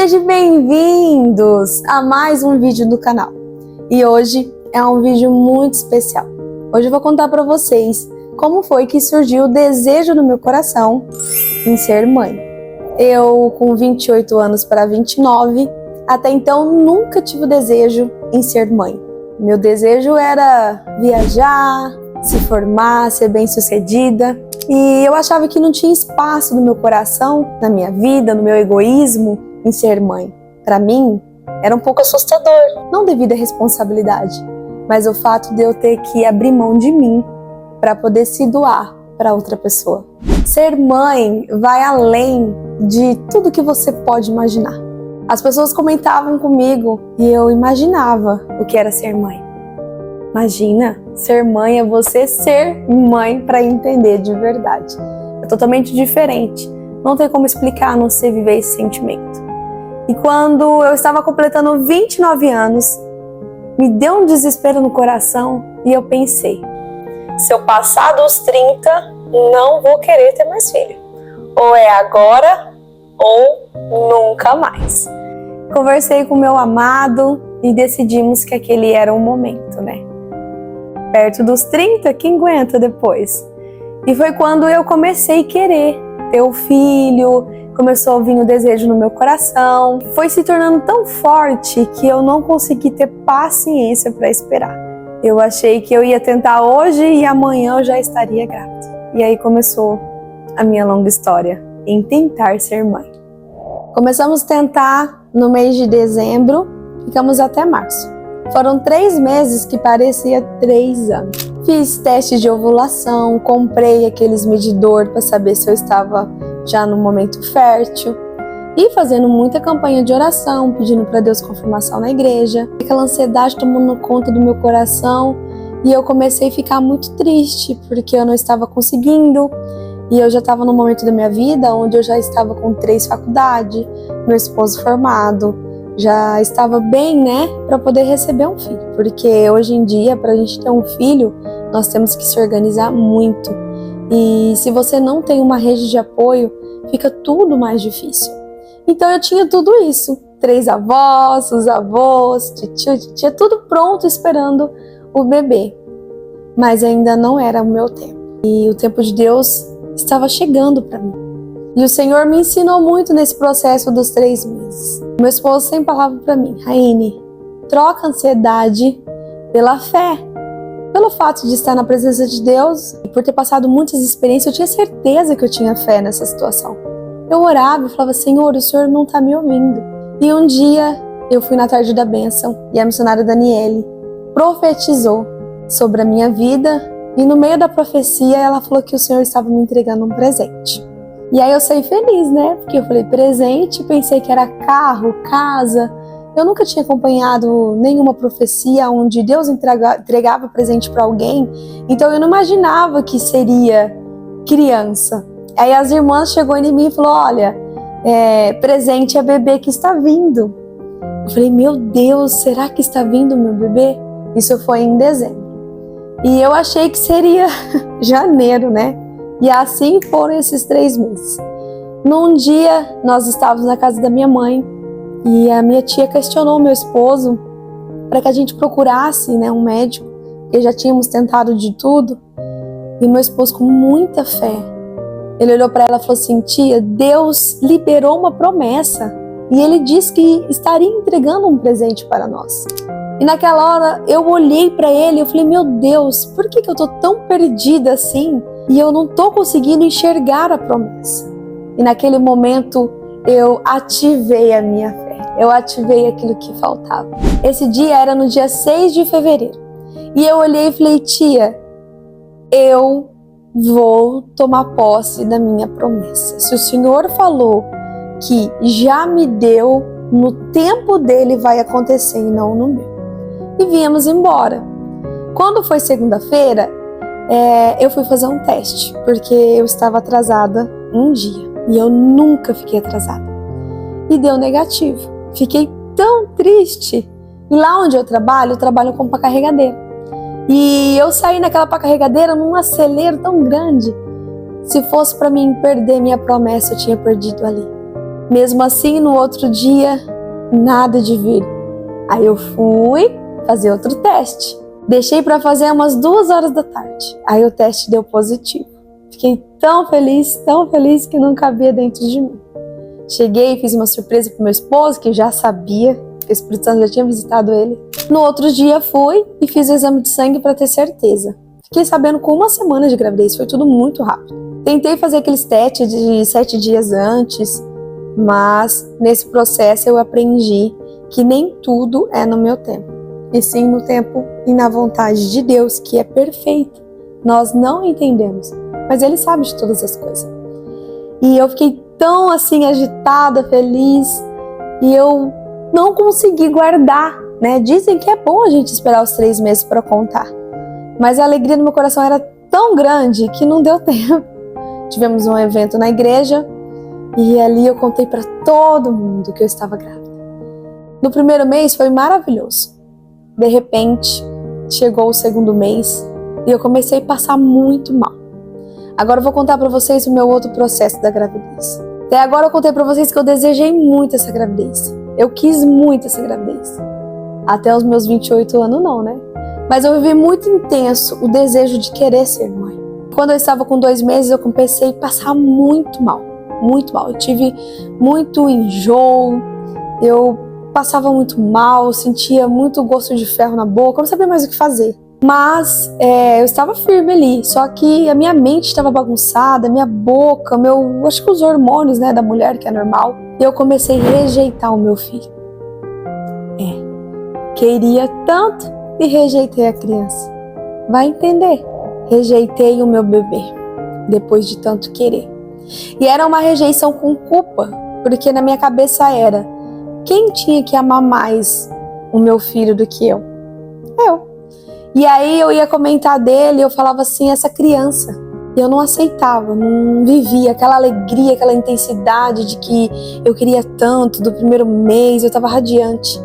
Sejam bem-vindos a mais um vídeo do canal. E hoje é um vídeo muito especial. Hoje eu vou contar para vocês como foi que surgiu o desejo no meu coração em ser mãe. Eu, com 28 anos para 29, até então nunca tive o desejo em ser mãe. Meu desejo era viajar, se formar, ser bem-sucedida. E eu achava que não tinha espaço no meu coração, na minha vida, no meu egoísmo, em ser mãe. Para mim, era um pouco assustador, não devido à responsabilidade, mas o fato de eu ter que abrir mão de mim para poder se doar para outra pessoa. Ser mãe vai além de tudo que você pode imaginar. As pessoas comentavam comigo e eu imaginava o que era ser mãe. Imagina, ser mãe é você ser mãe para entender de verdade. É totalmente diferente. Não tem como explicar a não ser viver esse sentimento. E quando eu estava completando 29 anos, me deu um desespero no coração e eu pensei: se eu passar dos 30, não vou querer ter mais filho. Ou é agora ou nunca mais. Conversei com meu amado e decidimos que aquele era o momento, né? Perto dos 30, quem aguenta depois? E foi quando eu comecei a querer ter um filho, começou a vir o desejo no meu coração. Foi se tornando tão forte que eu não consegui ter paciência para esperar. Eu achei que eu ia tentar hoje e amanhã eu já estaria grávida. E aí começou a minha longa história em tentar ser mãe. Começamos a tentar no mês de dezembro, ficamos até março. Foram 3 meses que parecia 3 anos. Fiz testes de ovulação, comprei aqueles medidores para saber se eu estava já no momento fértil. E fazendo muita campanha de oração, pedindo para Deus confirmação na igreja. Aquela ansiedade tomando conta do meu coração. E eu comecei a ficar muito triste, porque eu não estava conseguindo. E eu já estava no momento da minha vida onde eu já estava com 3 faculdades, meu esposo formado. Já estava bem, né, para poder receber um filho. Porque hoje em dia, para a gente ter um filho, nós temos que se organizar muito. E se você não tem uma rede de apoio, fica tudo mais difícil. Então eu tinha tudo isso. 3 avós, os avós, titia, tudo pronto esperando o bebê. Mas ainda não era o meu tempo. E o tempo de Deus estava chegando para mim. E o Senhor me ensinou muito nesse processo dos 3 meses. Meu esposo sempre falava para mim: Raine, troca a ansiedade pela fé. Pelo fato de estar na presença de Deus e por ter passado muitas experiências, eu tinha certeza que eu tinha fé nessa situação. Eu orava e falava: Senhor, o Senhor não está me ouvindo. E um dia eu fui na tarde da bênção e a missionária Daniele profetizou sobre a minha vida. E no meio da profecia ela falou que o Senhor estava me entregando um presente. E aí eu saí feliz, né? Porque eu falei presente, pensei que era carro, casa. Eu nunca tinha acompanhado nenhuma profecia onde Deus entregava presente para alguém. Então eu não imaginava que seria criança. Aí as irmãs chegou em mim e falou: olha, presente é bebê que está vindo. Eu falei: meu Deus, será que está vindo meu bebê? Isso foi em dezembro. E eu achei que seria janeiro, né? E assim foram esses 3 meses. Num dia, nós estávamos na casa da minha mãe e a minha tia questionou meu esposo para que a gente procurasse, né, um médico, porque já tínhamos tentado de tudo. E meu esposo, com muita fé, ele olhou para ela e falou assim: tia, Deus liberou uma promessa e Ele disse que estaria entregando um presente para nós. E naquela hora eu olhei para ele e eu falei: meu Deus, por que eu tô tão perdida assim? E eu não estou conseguindo enxergar a promessa. E naquele momento eu ativei a minha fé. Eu ativei aquilo que faltava. Esse dia era no dia 6 de fevereiro. E eu olhei e falei: tia, eu vou tomar posse da minha promessa. Se o Senhor falou que já me deu, no tempo dele vai acontecer e não no meu. E viemos embora. Quando foi segunda-feira, eu fui fazer um teste, porque eu estava atrasada um dia, e eu nunca fiquei atrasada. E deu negativo. Fiquei tão triste. E lá onde eu trabalho com pá carregadeira. E eu saí naquela pá carregadeira num acelero tão grande. Se fosse para mim perder minha promessa, eu tinha perdido ali. Mesmo assim, no outro dia, nada de vir. Aí eu fui fazer outro teste. Deixei para fazer umas 2 horas da tarde. Aí o teste deu positivo. Fiquei tão feliz que não cabia dentro de mim. Cheguei e fiz uma surpresa pro meu esposo, que já sabia, que o Espírito Santo já tinha visitado ele. No outro dia fui e fiz o exame de sangue para ter certeza. Fiquei sabendo com 1 semana de gravidez, foi tudo muito rápido. Tentei fazer aqueles testes de 7 dias antes, mas nesse processo eu aprendi que nem tudo é no meu tempo, e sim no tempo e na vontade de Deus, que é perfeita. Nós não entendemos, mas Ele sabe de todas as coisas. E eu fiquei tão assim agitada, feliz, e eu não consegui guardar, né? Dizem que é bom a gente esperar os 3 meses para contar, mas a alegria no meu coração era tão grande que não deu tempo. Tivemos um evento na igreja e ali eu contei para todo mundo que eu estava grávida. No primeiro mês foi maravilhoso. De repente, chegou o segundo mês e eu comecei a passar muito mal. Agora eu vou contar para vocês o meu outro processo da gravidez. Até agora eu contei para vocês que eu desejei muito essa gravidez. Eu quis muito essa gravidez. Até os meus 28 anos não, né? Mas eu vivi muito intenso o desejo de querer ser mãe. Quando eu estava com 2 meses, eu comecei a passar muito mal. Muito mal. Eu tive muito enjoo, eu passava muito mal, sentia muito gosto de ferro na boca, eu não sabia mais o que fazer. Mas eu estava firme ali, só que a minha mente estava bagunçada, minha boca, acho que os hormônios, né, da mulher, que é normal, e eu comecei a rejeitar o meu filho. Queria tanto e rejeitei a criança. Vai entender. Rejeitei o meu bebê, depois de tanto querer. E era uma rejeição com culpa, porque na minha cabeça era: quem tinha que amar mais o meu filho do que eu? Eu. E aí eu ia comentar dele, eu falava assim, essa criança. E eu não aceitava, não vivia aquela alegria, aquela intensidade de que eu queria tanto do primeiro mês, eu estava radiante.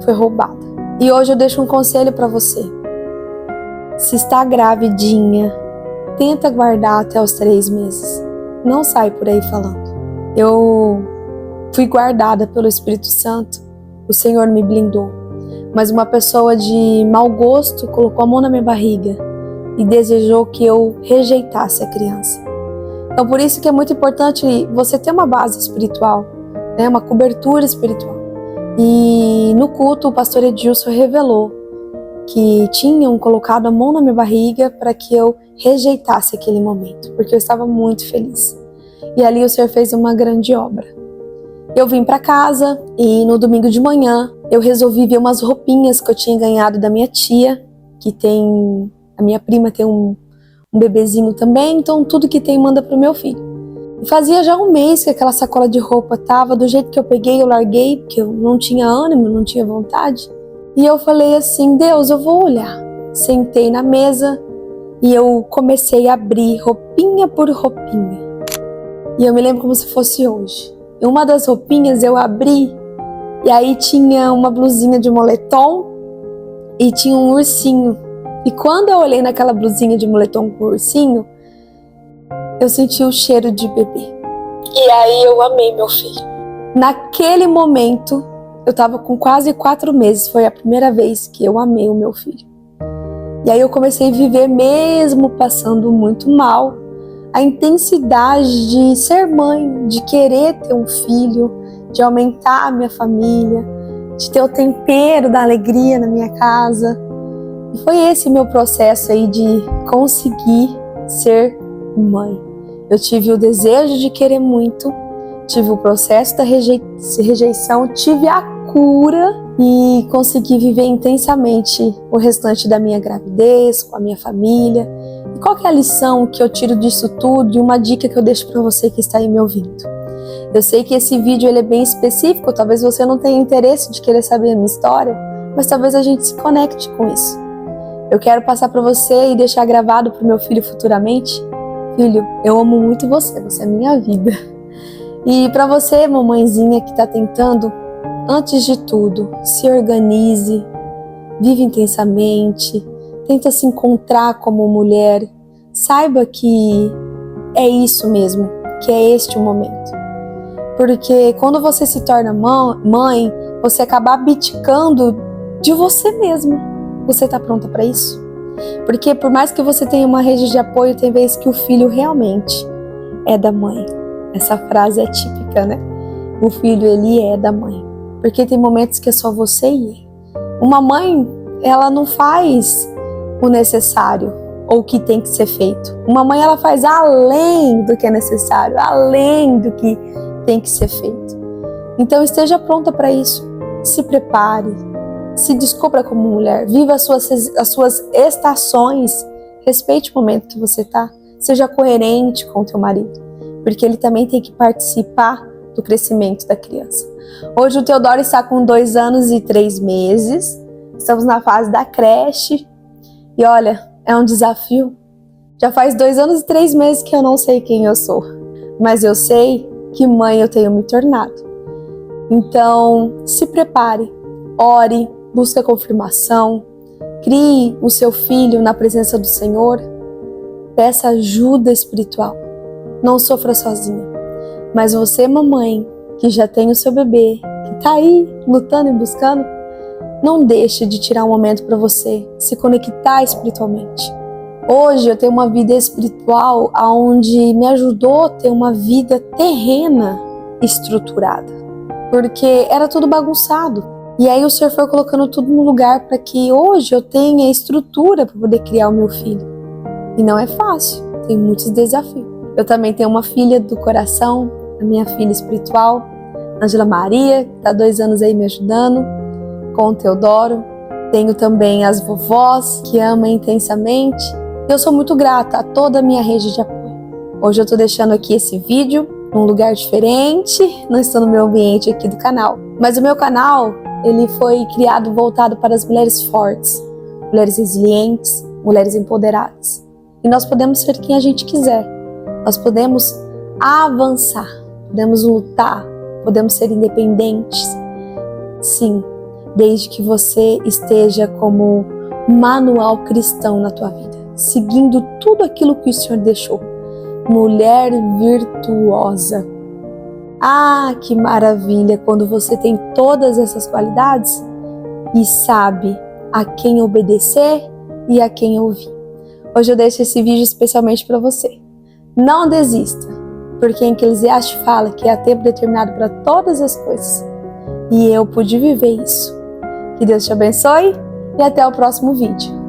Foi roubada. E hoje eu deixo um conselho para você. Se está gravidinha, tenta guardar até os 3 meses. Não sai por aí falando. Eu fui guardada pelo Espírito Santo, o Senhor me blindou. Mas uma pessoa de mau gosto colocou a mão na minha barriga e desejou que eu rejeitasse a criança. Então por isso que é muito importante você ter uma base espiritual, né? Uma cobertura espiritual. E no culto o pastor Edilson revelou que tinham colocado a mão na minha barriga para que eu rejeitasse aquele momento, porque eu estava muito feliz. E ali o Senhor fez uma grande obra. Eu vim para casa e no domingo de manhã eu resolvi ver umas roupinhas que eu tinha ganhado da minha tia, a minha prima tem um bebezinho também, então tudo que tem manda pro meu filho. E fazia já 1 mês que aquela sacola de roupa tava do jeito que eu peguei, eu larguei, porque eu não tinha ânimo, não tinha vontade. E eu falei assim, Deus, eu vou olhar. Sentei na mesa e eu comecei a abrir roupinha por roupinha. E eu me lembro como se fosse hoje. E uma das roupinhas eu abri e aí tinha uma blusinha de moletom e tinha um ursinho. E quando eu olhei naquela blusinha de moletom com ursinho, eu senti o cheiro de bebê. E aí eu amei meu filho. Naquele momento, eu tava com quase 4 meses, foi a primeira vez que eu amei o meu filho. E aí eu comecei a viver, mesmo passando muito mal, a intensidade de ser mãe, de querer ter um filho, de aumentar a minha família, de ter o tempero da alegria na minha casa. E foi esse meu processo aí de conseguir ser mãe. Eu tive o desejo de querer muito, tive o processo da rejeição, tive a cura e consegui viver intensamente o restante da minha gravidez, com a minha família. E qual que é a lição que eu tiro disso tudo e uma dica que eu deixo para você que está aí me ouvindo? Eu sei que esse vídeo ele é bem específico, talvez você não tenha interesse de querer saber a minha história, mas talvez a gente se conecte com isso. Eu quero passar para você e deixar gravado para o meu filho futuramente. Filho, eu amo muito você, você é minha vida. E para você, mamãezinha que está tentando, antes de tudo, se organize, vive intensamente, tenta se encontrar como mulher, saiba que é isso mesmo, que é este o momento. Porque quando você se torna mãe, você acaba abdicando de você mesmo. Você tá pronta para isso? Porque por mais que você tenha uma rede de apoio, tem vezes que o filho realmente é da mãe. Essa frase é típica, né? O filho, ele é da mãe. Porque tem momentos que é só você e ele. Uma mãe, ela não faz o necessário ou o que tem que ser feito. Uma mãe, ela faz além do que é necessário, além do que tem que ser feito. Então esteja pronta para isso. Se prepare, se descubra como mulher, viva as suas estações, respeite o momento que você está, seja coerente com o teu marido, porque ele também tem que participar do crescimento da criança. Hoje o Teodoro está com 2 anos e 3 meses, estamos na fase da creche e olha, é um desafio. Já faz 2 anos e 3 meses que eu não sei quem eu sou, mas eu sei que mãe eu tenho me tornado. Então, se prepare, ore, busque a confirmação, crie o seu filho na presença do Senhor, peça ajuda espiritual. Não sofra sozinha. Mas você, mamãe, que já tem o seu bebê, que está aí lutando e buscando, não deixe de tirar um momento para você se conectar espiritualmente. Hoje eu tenho uma vida espiritual onde me ajudou a ter uma vida terrena estruturada, porque era tudo bagunçado. E aí o Senhor foi colocando tudo no lugar para que hoje eu tenha estrutura para poder criar o meu filho. E não é fácil, tem muitos desafios. Eu também tenho uma filha do coração, a minha filha espiritual, Ângela Maria, que está 2 anos aí me ajudando, com o Teodoro. Tenho também as vovós, que amam intensamente. Eu sou muito grata a toda a minha rede de apoio. Hoje eu estou deixando aqui esse vídeo num lugar diferente, não estou no meu ambiente aqui do canal. Mas o meu canal, ele foi criado voltado para as mulheres fortes, mulheres resilientes, mulheres empoderadas. E nós podemos ser quem a gente quiser. Nós podemos avançar, podemos lutar, podemos ser independentes. Sim, desde que você esteja como manual cristão na tua vida, seguindo tudo aquilo que o Senhor deixou. Mulher virtuosa. Ah, que maravilha quando você tem todas essas qualidades e sabe a quem obedecer e a quem ouvir. Hoje eu deixo esse vídeo especialmente para você. Não desista, porque em Eclesiastes fala que há tempo determinado para todas as coisas. E eu pude viver isso. Que Deus te abençoe e até o próximo vídeo.